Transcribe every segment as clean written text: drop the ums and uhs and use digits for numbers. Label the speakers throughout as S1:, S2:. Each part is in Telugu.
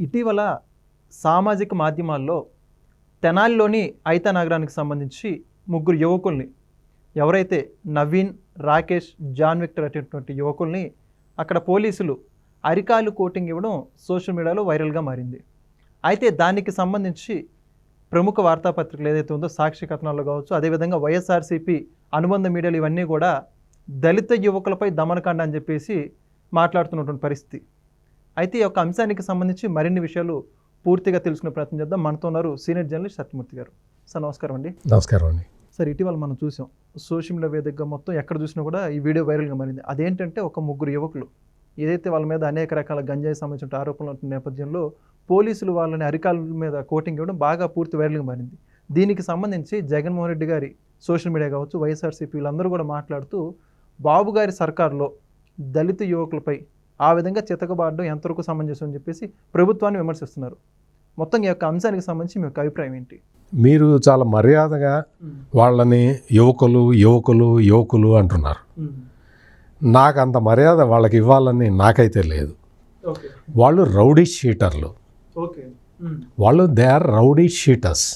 S1: ఇటీవల సామాజిక మాధ్యమాల్లో తెనాలిలోని ఐతా నగరానికి సంబంధించి ముగ్గురు యువకుల్ని, ఎవరైతే నవీన్, రాకేష్, జాన్ విక్టర్ అనేటువంటి యువకుల్ని అక్కడ పోలీసులు అరికాలు కోటింగ్ ఇవ్వడం సోషల్ మీడియాలో వైరల్గా మారింది. అయితే దానికి సంబంధించి ప్రముఖ వార్తాపత్రికలు ఏదైతే ఉందో సాక్షి కథనాల్లో కావచ్చు, అదేవిధంగా వైఎస్ఆర్సీపీ అనుబంధ మీడియాలు ఇవన్నీ కూడా దళిత యువకులపై దమనకాండ అని చెప్పేసి మాట్లాడుతున్నటువంటి పరిస్థితి. అయితే ఈ యొక్క అంశానికి సంబంధించి మరిన్ని విషయాలు పూర్తిగా తెలుసుకునే ప్రయత్నం చేద్దాం. మనతో ఉన్నారు సీనియర్ జర్నలిస్ట్ సత్యమూర్తి గారు. సార్ నమస్కారం అండి.
S2: నమస్కారం అండి.
S1: సార్, ఇటీవల మనం చూసాం సోషల్ మీడియా వేదికగా మొత్తం ఎక్కడ చూసినా కూడా ఈ వీడియో వైరల్గా మారింది. అదేంటంటే ఒక ముగ్గురు యువకులు ఏదైతే వాళ్ళ మీద అనేక రకాల గంజాయి సంబంధించిన ఆరోపణలు ఉంటున్న నేపథ్యంలో పోలీసులు వాళ్ళని అరికాల మీద కోటింగ్ ఇవ్వడం బాగా పూర్తి వైరల్గా మారింది. దీనికి సంబంధించి జగన్మోహన్ రెడ్డి గారి సోషల్ మీడియా కావచ్చు, వైఎస్ఆర్సీపీ వీళ్ళందరూ కూడా మాట్లాడుతూ బాబు గారి సర్కారులో దళిత యువకులపై ఆ విధంగా చితకబాడడం ఎంతవరకు సమంజసం అని చెప్పేసి ప్రభుత్వాన్ని విమర్శిస్తున్నారు. మొత్తం ఈ యొక్క అంశానికి సంబంధించి మీ యొక్క అభిప్రాయం ఏంటి?
S2: మీరు చాలా మర్యాదగా వాళ్ళని యువకులు యువకులు యువకులు అంటున్నారు. నాకు అంత మర్యాద వాళ్ళకి ఇవ్వాలని నాకైతే లేదు. వాళ్ళు రౌడీ షీటర్లు. వాళ్ళు దే ఆర్ రౌడీ షీటర్స్.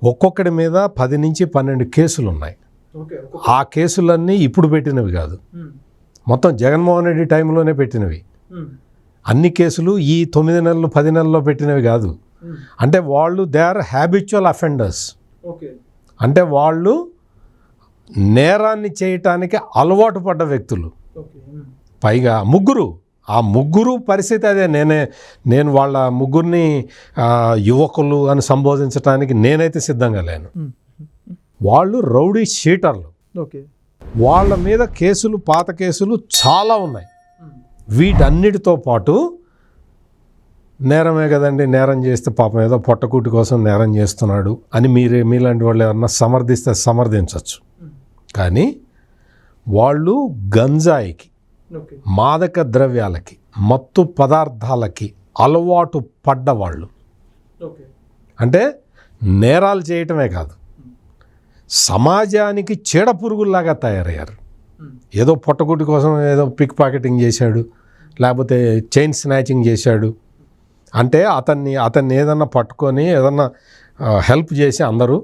S2: ఒక్కొక్కడి మీద 10 నుంచి 12 కేసులు ఉన్నాయి. ఆ కేసులన్నీ ఇప్పుడు పెట్టినవి కాదు, మొత్తం జగన్మోహన్ రెడ్డి టైంలోనే పెట్టినవి. అన్ని కేసులు ఈ 9 నెలలు 10 నెలల్లో పెట్టినవి కాదు. అంటే వాళ్ళు దే ఆర్ హ్యాబిచువల్ అఫెండర్స్. అంటే వాళ్ళు నేరాన్ని చేయటానికి అలవాటు పడ్డ వ్యక్తులు. పైగా ఆ ముగ్గురు పరిస్థితి అదే. నేను వాళ్ళ ముగ్గురిని యువకులు అని సంబోధించడానికి నేనైతే సిద్ధంగా లేను. వాళ్ళు రౌడీ షీటర్లు. వాళ్ళ మీద కేసులు, పాత కేసులు చాలా ఉన్నాయి. వీటన్నిటితో పాటు నేరమే కదండి, నేరం చేస్తే పాపం ఏదో పొట్టకూటి కోసం నేరం చేస్తున్నాడు అని మీలాంటి వాళ్ళు ఎవరన్నా సమర్థిస్తే సమర్థించవచ్చు. కానీ వాళ్ళు గంజాయికి, మాదక ద్రవ్యాలకి, మత్తు పదార్థాలకి అలవాటు పడ్డవాళ్ళు. అంటే నేరాలు చేయటమే కాదు, సమాజానికి చీడపురుగుల్లాగా తయారయ్యారు. ఏదో పొట్టకూటి కోసం ఏదో పిక్ పాకెటింగ్ చేశాడు, లేకపోతే చైన్ స్నాచింగ్ చేశాడు అంటే అతన్ని ఏదన్నా పట్టుకొని ఏదన్నా హెల్ప్ చేసి అందరూ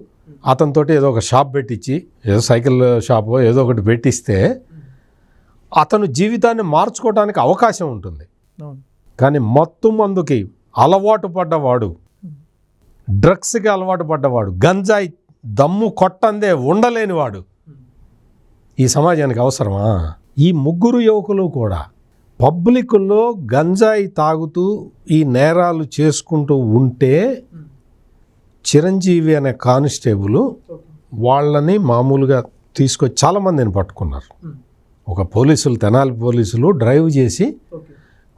S2: అతనితోటి ఏదో ఒక షాప్ పెట్టించి, ఏదో సైకిల్ షాపో ఏదో ఒకటి పెట్టిస్తే అతను జీవితాన్ని మార్చుకోవడానికి అవకాశం ఉంటుంది. కానీ మత్తు మందుకి అలవాటు పడ్డవాడు, డ్రగ్స్కి అలవాటు పడ్డవాడు, గంజాయి దమ్ము కొట్టందే ఉండలేనివాడు ఈ సమాజానికి అవసరమా? ఈ ముగ్గురు యువకులు కూడా పబ్లిక్లో గంజాయి తాగుతూ ఈ నేరాలు చేసుకుంటూ ఉంటే చిరంజీవి అనే కానిస్టేబుల్ వాళ్ళని మామూలుగా తీసుకొచ్చి చాలామందిని పట్టుకున్నారు. ఒక తెనాలి పోలీసులు డ్రైవ్ చేసి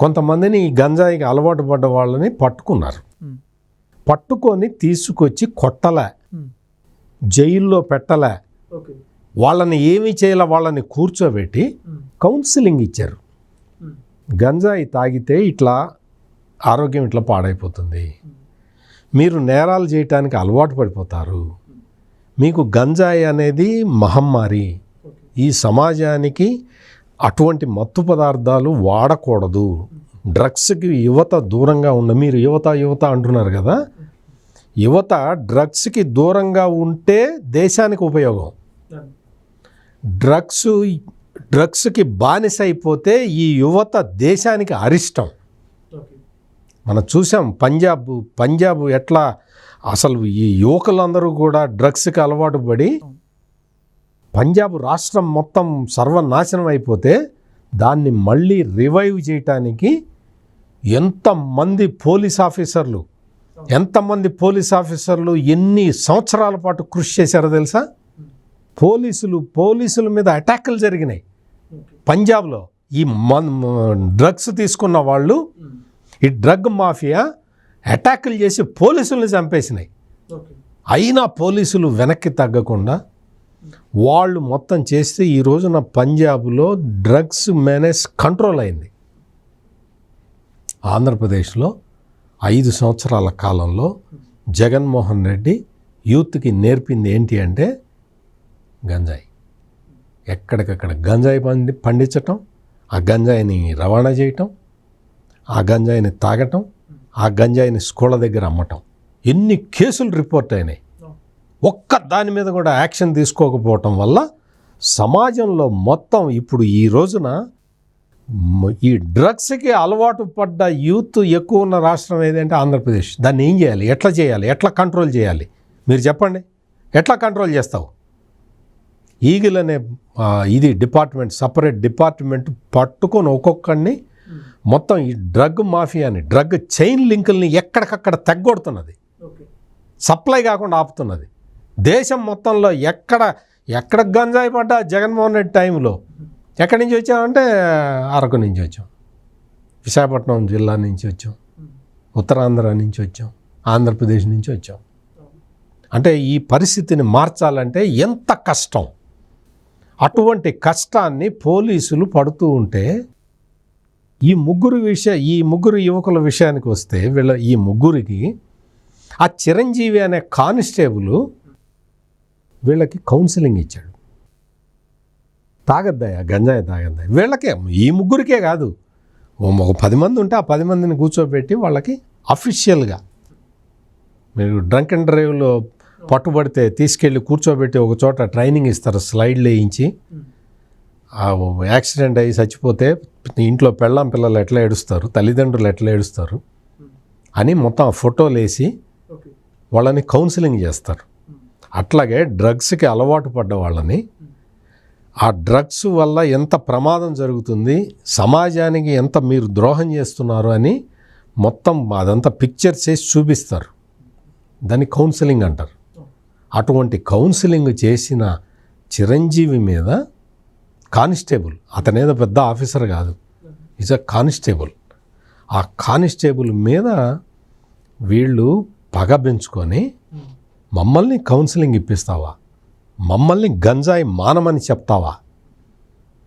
S2: కొంతమందిని ఈ గంజాయికి అలవాటు పడ్డ వాళ్ళని పట్టుకున్నారు. పట్టుకొని తీసుకొచ్చి కొట్టలే, జైల్లో పెట్టలే, వాళ్ళని ఏమీ చేయాల, వాళ్ళని కూర్చోబెట్టి కౌన్సిలింగ్ ఇచ్చారు. గంజాయి తాగితే ఇట్లా ఆరోగ్యం ఇట్లా పాడైపోతుంది, మీరు నేరాలు చేయటానికి అలవాటు పడిపోతారు, మీకు గంజాయి అనేది మహమ్మారి, ఈ సమాజానికి అటువంటి మత్తు పదార్థాలు వాడకూడదు, డ్రగ్స్కి యువత దూరంగా మీరు యువత అంటున్నారు కదా, యువత డ్రగ్స్కి దూరంగా ఉంటే దేశానికి ఉపయోగం. డ్రగ్స్కి బానిస అయిపోతే ఈ యువత దేశానికి అరిష్టం. మనం చూసాం పంజాబ్ ఎట్లా అసలు ఈ యువకులందరూ కూడా డ్రగ్స్కి అలవాటు పడి పంజాబ్ రాష్ట్రం మొత్తం సర్వనాశనం అయిపోతే దాన్ని మళ్ళీ రివైవ్ చేయటానికి ఎంతమంది పోలీస్ ఆఫీసర్లు ఎన్ని సంవత్సరాల పాటు కృషి చేశారో తెలుసా? పోలీసుల మీద అటాకులు జరిగినాయి పంజాబ్లో. ఈ డ్రగ్స్ తీసుకున్న వాళ్ళు, ఈ డ్రగ్ మాఫియా అటాకులు చేసి పోలీసుల్ని చంపేసినాయి. అయినా పోలీసులు వెనక్కి తగ్గకుండా వాళ్ళు మొత్తం చేస్తే ఈ రోజున పంజాబ్లో డ్రగ్స్ మేనేజ్ కంట్రోల్ అయింది. ఆంధ్రప్రదేశ్లో 5 సంవత్సరాల కాలంలో జగన్మోహన్ రెడ్డి యూత్కి నేర్పింది ఏంటి అంటే గంజాయి. ఎక్కడికక్కడ గంజాయి పండించటం, ఆ గంజాయిని రవాణా చేయటం, ఆ గంజాయిని తాగటం, ఆ గంజాయిని స్కూళ్ళ దగ్గర అమ్మటం, ఎన్ని కేసులు రిపోర్ట్ అయినాయి. ఒక్క దాని మీద కూడా యాక్షన్ తీసుకోకపోవటం వల్ల సమాజంలో మొత్తం ఇప్పుడు ఈ రోజున ఈ డ్రగ్స్కి అలవాటు పడ్డ యూత్ ఎక్కువ ఉన్న రాష్ట్రం ఏదంటే ఆంధ్రప్రదేశ్. దాన్ని ఏం చేయాలి, ఎట్లా చేయాలి, ఎట్లా కంట్రోల్ చేయాలి మీరు చెప్పండి. ఎట్లా కంట్రోల్ చేస్తావు? ఈగిల్ అనే ఇది డిపార్ట్మెంట్, సపరేట్ డిపార్ట్మెంట్ పట్టుకొని ఒక్కొక్కడిని మొత్తం ఈ డ్రగ్ మాఫియాని, డ్రగ్ చైన్ లింకుల్ని ఎక్కడికక్కడ తెగ్గొడుతున్నది, సప్లై కాకుండా ఆపుతున్నది. దేశం మొత్తంలో ఎక్కడ గంజాయి పడ్డా జగన్మోహన్ రెడ్డి టైంలో ఎక్కడి నుంచి వచ్చామంటే అరకు నుంచి వచ్చాం, విశాఖపట్నం జిల్లా నుంచి వచ్చాం, ఉత్తరాంధ్ర నుంచి వచ్చాం, ఆంధ్రప్రదేశ్ నుంచి వచ్చాం. అంటే ఈ పరిస్థితిని మార్చాలంటే ఎంత కష్టం. అటువంటి కష్టాన్ని పోలీసులు పడుతూ ఉంటే ఈ ముగ్గురు యువకుల విషయానికి వస్తే ఈ ముగ్గురికి ఆ చిరంజీవి అనే కానిస్టేబుల్ వీళ్ళకి కౌన్సిలింగ్ ఇచ్చాడు. తాగద్దాయా, గంజాయి తాగద్దాయి. వీళ్ళకే, ఈ ముగ్గురికే కాదు, ఒక 10 మంది ఉంటే ఆ 10 మందిని కూర్చోబెట్టి వాళ్ళకి అఫీషియల్గా మీరు డ్రంక్ అండ్ డ్రైవ్లో పట్టుబడితే తీసుకెళ్ళి కూర్చోబెట్టి ఒక చోట ట్రైనింగ్ ఇస్తారు, స్లైడ్లు వేయించి. యాక్సిడెంట్ అయ్యి చచ్చిపోతే ఇంట్లో పెళ్ళాం పిల్లలు ఎట్లా ఏడుస్తారు, తల్లిదండ్రులు ఎట్లా ఏడుస్తారు అని మొత్తం ఫోటోలు వేసి వాళ్ళని కౌన్సిలింగ్ చేస్తారు. అట్లాగే డ్రగ్స్కి అలవాటు పడ్డ వాళ్ళని, ఆ డ్రగ్స్ వల్ల ఎంత ప్రమాదం జరుగుతుంది, సమాజానికి ఎంత మీరు ద్రోహం చేస్తున్నారు అని మొత్తం అదంతా పిక్చర్ చేసి చూపిస్తారు. దాన్ని కౌన్సిలింగ్ అంటారు. అటువంటి కౌన్సిలింగ్ చేసిన చిరంజీవి మీద కానిస్టేబుల్, అతనేదో పెద్ద ఆఫీసర్ కాదు, ఈజ్ అ కానిస్టేబుల్. ఆ కానిస్టేబుల్ మీద వీళ్ళు పగ పెంచుకొని మమ్మల్ని కౌన్సిలింగ్ ఇప్పిస్తావా, మమ్మల్ని గంజాయి మానమని చెప్తావా,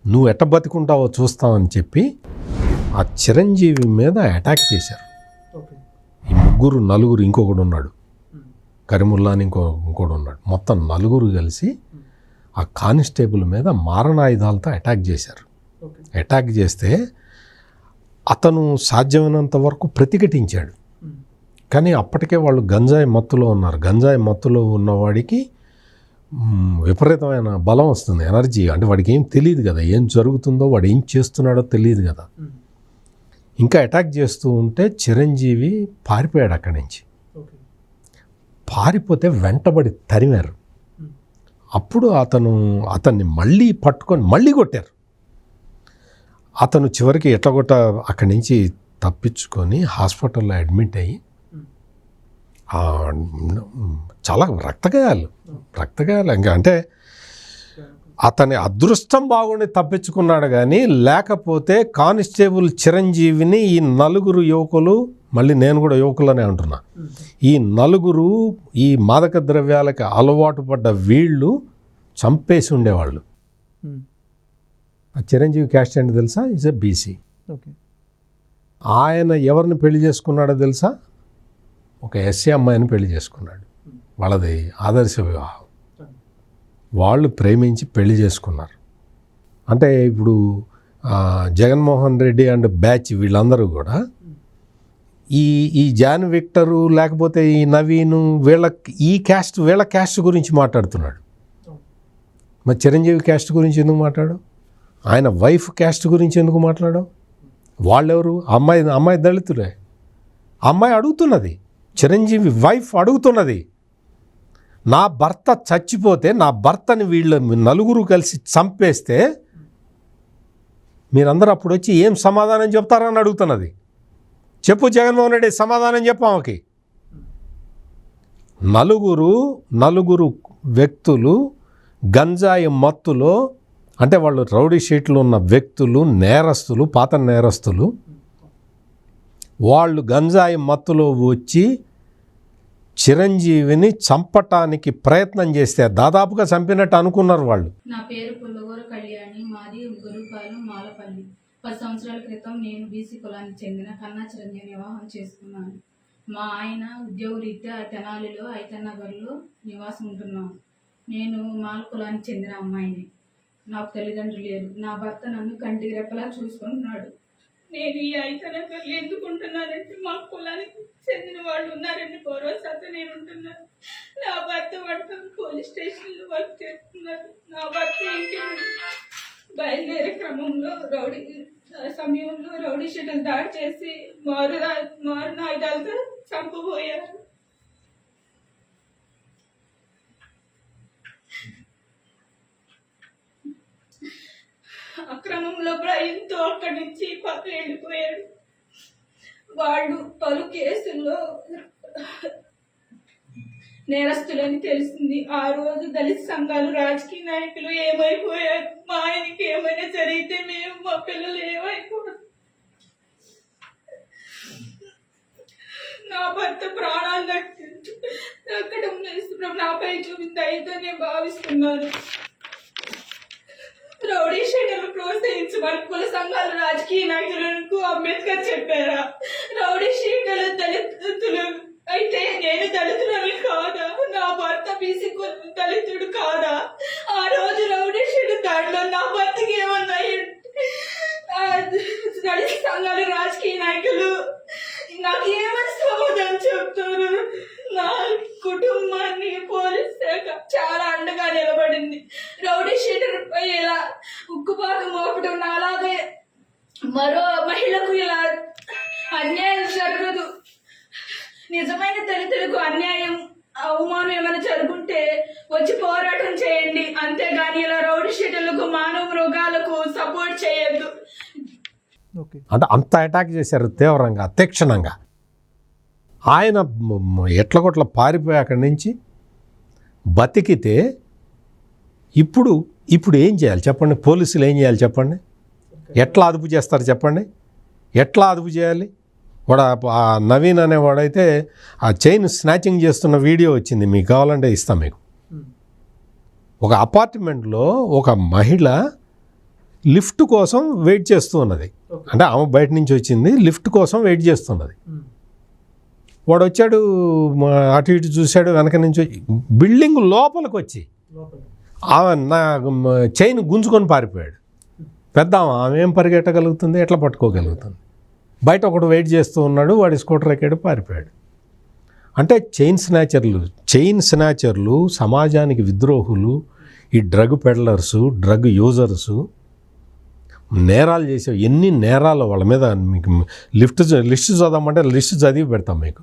S2: నువ్వు ఎట్ట బతికుంటావో చూస్తావని చెప్పి ఆ చిరంజీవి మీద అటాక్ చేశారు. ఈ నలుగురు ఇంకొకడు ఉన్నాడు, కరీముల్లా అని ఇంకోడు ఉన్నాడు. మొత్తం నలుగురు కలిసి ఆ కానిస్టేబుల్ మీద మారణాయుధాలతో అటాక్ చేశారు. అటాక్ చేస్తే అతను సాధ్యమైనంత వరకు ప్రతిఘటించాడు. కానీ అప్పటికే వాళ్ళు గంజాయి మత్తులో ఉన్నారు. గంజాయి మత్తులో ఉన్నవాడికి విపరీతమైన బలం వస్తుంది, ఎనర్జీ. అంటే వాడికి ఏం తెలియదు కదా, ఏం జరుగుతుందో, వాడు ఏం చేస్తున్నాడో తెలియదు కదా. ఇంకా అటాక్ చేస్తూ ఉంటే చిరంజీవి పారిపోయాడు అక్కడి నుంచి. పారిపోతే వెంటబడి తరిమారు. అప్పుడు అతన్ని మళ్ళీ పట్టుకొని మళ్ళీ కొట్టారు. అతను చివరికి ఎట్లగొట్ట అక్కడి నుంచి తప్పించుకొని హాస్పిటల్లో అడ్మిట్ అయ్యి చాలా రక్తగాయాలు ఇంకా. అంటే అతని అదృష్టం బాగుండి తప్పించుకున్నాడు. కానీ లేకపోతే కానిస్టేబుల్ చిరంజీవిని ఈ నలుగురు యువకులు, మళ్ళీ నేను కూడా యువకులనే అంటున్నా, ఈ నలుగురు ఈ మాదక ద్రవ్యాలకు అలవాటు పడ్డ వీళ్ళు చంపేసి ఉండేవాళ్ళు. ఆ చిరంజీవి క్యాస్ట్ ఏంటి తెలుసా? Is a BC. ఆయన ఎవరిని పెళ్లి చేసుకున్నాడో తెలుసా? ఒక ఎస్సీ అమ్మాయిని పెళ్లి చేసుకున్నాడు. వాళ్ళది ఆదర్శ వివాహం. వాళ్ళు ప్రేమించి పెళ్లి చేసుకున్నారు. అంటే ఇప్పుడు జగన్మోహన్ రెడ్డి అండ్ బ్యాచ్ వీళ్ళందరూ కూడా ఈ జాన్ విక్టరు లేకపోతే ఈ నవీను వీళ్ళ క్యాస్ట్ గురించి మాట్లాడుతున్నాడు. మరి చిరంజీవి క్యాస్ట్ గురించి ఎందుకు మాట్లాడు? ఆయన వైఫ్ క్యాస్ట్ గురించి ఎందుకు మాట్లాడు? వాళ్ళెవరు? అమ్మాయి దళితులే. అమ్మాయి అడుగుతున్నది, చిరంజీవి వైఫ్ అడుగుతున్నది, నా భర్త చచ్చిపోతే నా భర్తని వీళ్ళు నలుగురు కలిసి చంపేస్తే మీరందరూ అప్పుడు వచ్చి ఏం సమాధానం చెప్తారని అడుగుతున్నది. చెప్పు జగన్మోహన్ రెడ్డి, సమాధానం చెప్పామకి. నలుగురు వ్యక్తులు గంజాయి మత్తులో, అంటే వాళ్ళు రౌడీ షీట్లు ఉన్న వ్యక్తులు, నేరస్తులు, పాత నేరస్తులు, వాళ్ళు గంజాయి మత్తులో వచ్చి చిరంజీవిని చంపటానికి ప్రయత్నం చేస్తే దాదాపుగా చంపినట్టు అనుకున్నారు వాళ్ళు.
S3: నా పేరు పుల్లగూరు కళ్యాణి, మాది గురుపాలెం మాలపల్లి. 10 సంవత్సరాల క్రితం నేను బీసీ కులానికి చెందిన కన్నా చిరంజీవి వివాహం చేసుకున్నాను. మా ఆయన ఉద్యోగరీత్యా తెనాలిలో ఐతన్నగర్లో నివాసం ఉంటున్నాను. నేను మాల కులానికి చెందిన అమ్మాయిని. నాకు తల్లిదండ్రులు లేరు. నా భర్త నన్ను కంటికి రెప్పలా చూసుకుంటున్నాడు. నేను ఈ ఐతనగర్లు ఎందుకుంటున్నానంటే మా కులానికి చెందిన వాళ్ళు ఉన్నారని భరోసాతో నేను ఉంటున్నాను. నా భర్త పడుతుంది పోలీస్ స్టేషన్లో వర్క్ చేస్తున్నారు. నా భర్త ఇంటి బయలుదేరే క్రమంలో సమయంలో రౌడీ షీటలు దాడి చేసి మారు ఆయుధాలతో చంపబోయారు. అక్రమంలో భయంతో అక్కడి నుంచి పక్క వెళ్ళిపోయాడు. వాళ్ళు పలు కేసుల్లో నేరస్తులని తెలిసింది. ఆ రోజు దళిత సంఘాలు రాజకీయ నాయకులు ఏమైపోయారు. మా ఆయనకి ఏమైనా జరిగితే మేము మా పిల్లలు ఏమైపోయారు. నా భర్త ప్రాణాలు దక్కడం నాపై చూపింది అయితే నేను భావిస్తున్నాను. రౌడీ షీటర్లు ప్రోత్సహించమని కుల సంఘాలు రాజకీయ నాయకులకు అంబేద్కర్ చెప్పారా? రౌడీ షీటర్లు దళితులు అయితే నేను దళితులని కాదా? నా భర్త బీసీ దళితుడు కాదా? ఆ రోజు రౌడీ షీటర్ దాంట్లో నా భర్తకి ఏమన్నాయి? దళిత సంఘాలు రాజకీయ నాయకులు నాకు ఏమని సమాధానం చెప్తారు? నా కుటుంబాన్ని పోలీస్ శాఖ చాలా అండగా నిలబడింది. రౌడీ షీటర్ పై ఇలా ఉక్కుపాటు మోపడం నాలాగే మరో మహిళకు ఇలా అన్యాయం జరగదు. నిజమైన దళితులకు అన్యాయం అవమానం ఏమైనా జరుగుంటే వచ్చి పోరాటం చేయండి, అంతేగాని ఇలా రౌడీ షీటర్లకు మానవ మృగాలకు సపోర్ట్ చేయొద్దు.
S2: అంటే అంత అటాక్ చేశారు తీవ్రంగా, తీక్షణంగా. ఆయన ఎట్లగొట్ల పారిపోయి అక్కడి నుంచి బతికితే ఇప్పుడు ఏం చేయాలి చెప్పండి? పోలీసులు ఏం చేయాలి చెప్పండి? ఎట్లా అదుపు చేస్తారు చెప్పండి? ఎట్లా అదుపు చేయాలి? వాడు ఆ నవీన్ అనేవాడైతే ఆ చైన్ స్నాచింగ్ చేస్తున్న వీడియో వచ్చింది, మీకు కావాలంటే ఇస్తాం మీకు. ఒక అపార్ట్మెంట్లో ఒక మహిళ లిఫ్ట్ కోసం వెయిట్ చేస్తూ ఉన్నది. అంటే ఆమె బయట నుంచి వచ్చింది, లిఫ్ట్ కోసం వెయిట్ చేస్తున్నది. వాడు వచ్చాడు, అటు ఇటు చూశాడు, వెనక నుంచి బిల్డింగ్ లోపలికి వచ్చి ఆమె నా చైన్ గుంజుకొని పారిపోయాడు. పెద్ద ఆమె ఏం పరిగెట్టగలుగుతుంది, ఎట్లా పట్టుకోగలుగుతుంది? బయట ఒకడు వెయిట్ చేస్తూ ఉన్నాడు, వాడి స్కూటర్ ఎక్కాడు, పారిపోయాడు. అంటే చైన్ స్నాచర్లు సమాజానికి విద్రోహులు, ఈ డ్రగ్ పెడ్లర్సు, డ్రగ్ యూజర్సు, నేరాలు చేసే ఎన్ని నేరాలు వాళ్ళ మీద. మీకు లిస్ట్ చదవమంటే లిస్ట్ చదివి పెడతాం మీకు.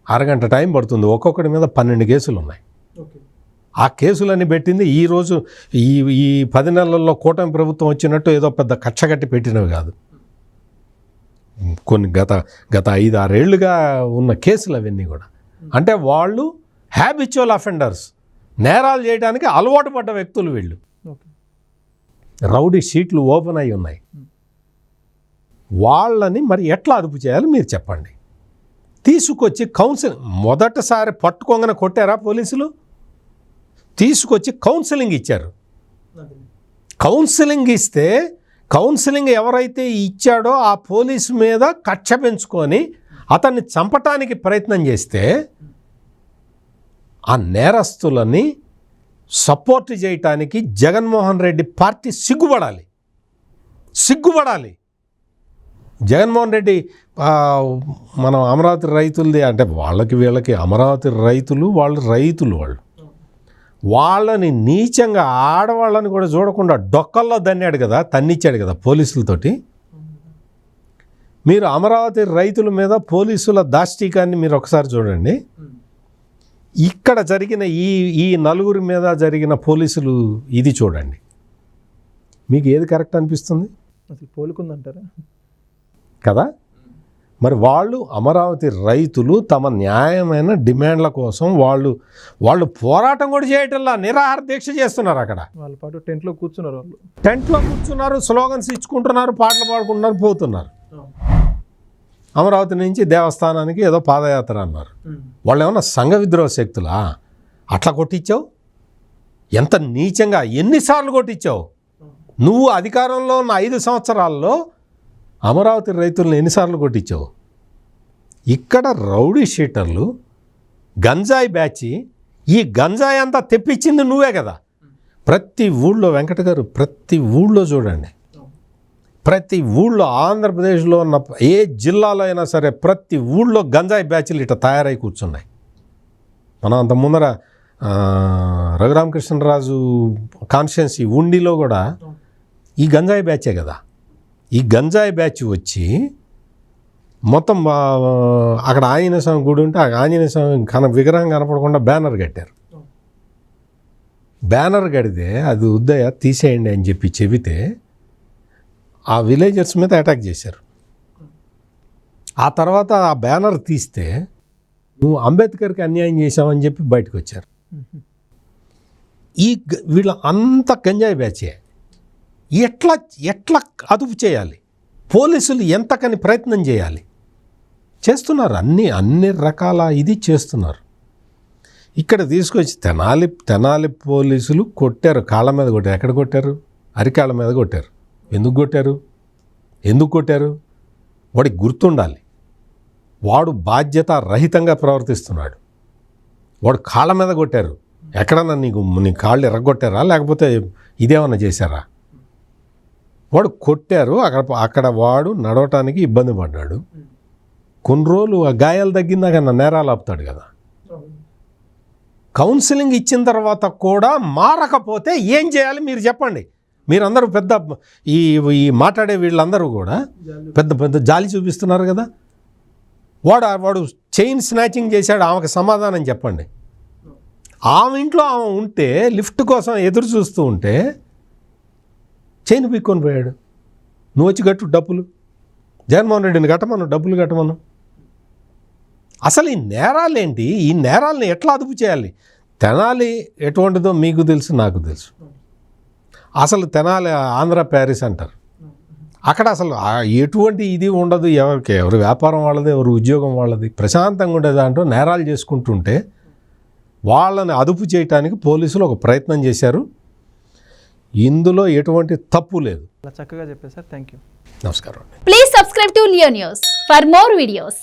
S2: అరగంట టైం పడుతుంది. ఒక్కొక్కటి మీద 12 కేసులు ఉన్నాయి. ఆ కేసులన్నీ పెట్టింది ఈరోజు ఈ 10 నెలల్లో కూటమి ప్రభుత్వం వచ్చినట్టు ఏదో పెద్ద కక్షగట్టి పెట్టినవి కాదు. కొన్ని గత 5-6 ఏళ్ళుగా ఉన్న కేసులు అవన్నీ కూడా. అంటే వాళ్ళు హ్యాబిచువల్ అఫెండర్స్, నేరాలు చేయడానికి అలవాటు పడ్డ వ్యక్తులు వీళ్ళు. రౌడీ షీట్లు ఓపెన్ అయి ఉన్నాయి. వాళ్ళని మరి ఎట్లా అదుపు చేయాలి మీరు చెప్పండి? తీసుకొచ్చి మొదటిసారి పట్టుకోగానే కొట్టారా పోలీసులు? తీసుకొచ్చి కౌన్సిలింగ్ ఇచ్చారు. కౌన్సిలింగ్ ఇస్తే కౌన్సిలింగ్ ఎవరైతే ఇచ్చాడో ఆ పోలీసు మీద కక్ష పెంచుకొని అతన్ని చంపటానికి ప్రయత్నం చేస్తే ఆ నేరస్తులని సపోర్ట్ చేయటానికి జగన్మోహన్ రెడ్డి పార్టీ సిగ్గుపడాలి. జగన్మోహన్ రెడ్డి మనం అమరావతి రైతులది అంటే వీళ్ళకి అమరావతి రైతులు వాళ్ళు వాళ్ళని నీచంగా ఆడవాళ్ళని కూడా చూడకుండా డొక్కల్లో తన్నిచ్చాడు కదా పోలీసులతోటి. మీరు అమరావతి రైతుల మీద పోలీసుల దాష్టీకాన్ని మీరు ఒకసారి చూడండి. ఇక్కడ జరిగిన ఈ నలుగురి మీద జరిగిన పోలీసులు ఇది చూడండి. మీకు ఏది కరెక్ట్ అనిపిస్తుంది?
S1: అసలు పోలుకుందంటారా
S2: కదా? మరి వాళ్ళు అమరావతి రైతులు తమ న్యాయమైన డిమాండ్ల కోసం వాళ్ళు పోరాటం కూడా చేయటంలా, నిరాహార దీక్ష చేస్తున్నారు. అక్కడ
S1: వాళ్ళ పాటు టెంట్లో కూర్చున్నారు, స్లోగన్స్ ఇచ్చుకుంటున్నారు, పాటలు పాడుకుంటున్నారు, పోతున్నారు. అమరావతి నుంచి దేవస్థానానికి ఏదో పాదయాత్ర అన్నారు. వాళ్ళు ఏమన్నా సంఘ విద్రోహ శక్తులా? అట్లా కొట్టించావు? ఎంత నీచంగా ఎన్నిసార్లు కొట్టించావు? నువ్వు అధికారంలో ఉన్న 5 సంవత్సరాల్లో అమరావతి రైతులను ఎన్నిసార్లు కొట్టించావు? ఇక్కడ రౌడీ షీటర్లు, గంజాయి బ్యాచి, ఈ గంజాయి అంతా తెప్పించింది నువ్వే కదా. ప్రతి ఊళ్ళో వెంకట గారు, ప్రతి ఊళ్ళో చూడండి,
S2: ప్రతి ఊళ్ళో ఆంధ్రప్రదేశ్లో ఉన్న ఏ జిల్లాలో అయినా సరే ప్రతి ఊళ్ళో గంజాయి బ్యాచ్లు ఇట్లా తయారై కూర్చున్నాయి. మనం అంత ముందర రఘురామకృష్ణరాజు కాన్స్టిట్యున్సీ ఉండిలో కూడా ఈ గంజాయి బ్యాచే కదా. ఈ గంజాయి బ్యాచ్ వచ్చి మొత్తం అక్కడ ఆంజనేయ స్వామి గుడి ఉంటే ఆ ఆంజనేయ స్వామి విగ్రహం కనపడకుండా బ్యానర్ కట్టారు. బ్యానర్ కడితే అది ఉద్దయ తీసేయండి అని చెప్పి చెబితే ఆ విలేజర్స్ మీద అటాక్ చేశారు. ఆ తర్వాత ఆ బ్యానర్ తీస్తే నువ్వు అంబేద్కర్కి అన్యాయం చేశావని చెప్పి బయటకు వచ్చారు. వీళ్ళ అంత గంజాయి బ్యాచే. ఎట్లా అదుపు చేయాలి? పోలీసులు ఎంతకని ప్రయత్నం చేయాలి? చేస్తున్నారు, అన్ని రకాల ఇది చేస్తున్నారు. ఇక్కడ తీసుకొచ్చి తెనాలి పోలీసులు కొట్టారు, కాళ్ళ మీద కొట్టారు. ఎక్కడ కొట్టారు? అరికాళ్ళ మీద కొట్టారు. ఎందుకు కొట్టారు? వాడికి గుర్తుండాలి, వాడు బాధ్యత రహితంగా ప్రవర్తిస్తున్నాడు. వాడు కాళ్ళ మీద కొట్టారు. ఎక్కడన్నా నీ కాళ్ళు ఎర్రగొట్టారా లేకపోతే ఇదేమన్నా చేశారా? వాడు కొట్టారు, అక్కడ వాడు నడవటానికి ఇబ్బంది పడ్డాడు. కొన్ని రోజులు ఆ గాయాలు తగ్గిందాక నేరాలు ఆపుతాడు కదా. కౌన్సిలింగ్ ఇచ్చిన తర్వాత కూడా మారకపోతే ఏం చేయాలి మీరు చెప్పండి. మీరందరూ పెద్ద ఈ మాట్లాడే వీళ్ళందరూ కూడా పెద్ద జాలి చూపిస్తున్నారు కదా. వాడు చైన్ స్నాచింగ్ చేశాడు, ఆమెకు సమాధానం చెప్పండి. ఆమె ఇంట్లో ఆమె ఉంటే లిఫ్ట్ కోసం ఎదురు చూస్తూ ఉంటే చైన్ పీక్కొని పోయాడు. నువ్వు వచ్చి కట్టు డబ్బులు, జగన్మోహన్ రెడ్డిని డబ్బులు కట్టమను. అసలు ఈ నేరాలేంటి? ఈ నేరాలని ఎట్లా అదుపు చేయాలి? తెనాలి ఎటువంటిదో మీకు తెలుసు, నాకు తెలుసు. అసలు తెనాలి ఆంధ్ర ప్యారిస్ అంటారు. అక్కడ అసలు ఎటువంటి ఇది ఉండదు. ఎవరి వ్యాపారం వాళ్ళది, ఎవరి ఉద్యోగం వాళ్ళది, ప్రశాంతంగా ఉండేది. అంటూ నేరాలు చేసుకుంటుంటే వాళ్ళని అదుపు చేయడానికి పోలీసులు ఒక ప్రయత్నం చేశారు. ఇందులో ఎటువంటి తప్పు లేదు.
S1: చక్కగా చెప్పారు సార్. Thank you.
S2: నమస్కారం.
S4: Please subscribe to Leo news for more videos.